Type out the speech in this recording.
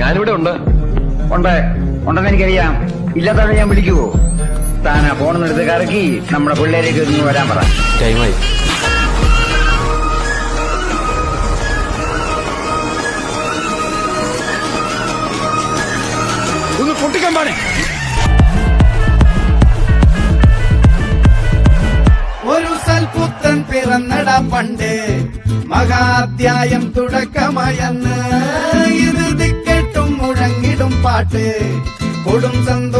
ഞാനിവിടെ ഉണ്ട്. ഉണ്ടെന്ന് എനിക്കറിയാം. ഇല്ലാത്തവരെ ഞാൻ വിളിക്കുവോ? താനാ ഫോണെന്നെടുത്ത് കറക്കി നമ്മുടെ പിള്ളേരേക്ക് ഒന്ന് വരാൻ പറ. ടൈമായി. ഒന്ന് പൊട്ടിക്കാൻ പാടേ. ഒരു സൽപുത്രൻ പിറന്നട പണ്ട്, മഹാധ്യായം തുടക്കമായെന്ന് ഇത് കേട്ടും മുഴങ്ങിടും പാട്ട് കൊടും സന്തോഷം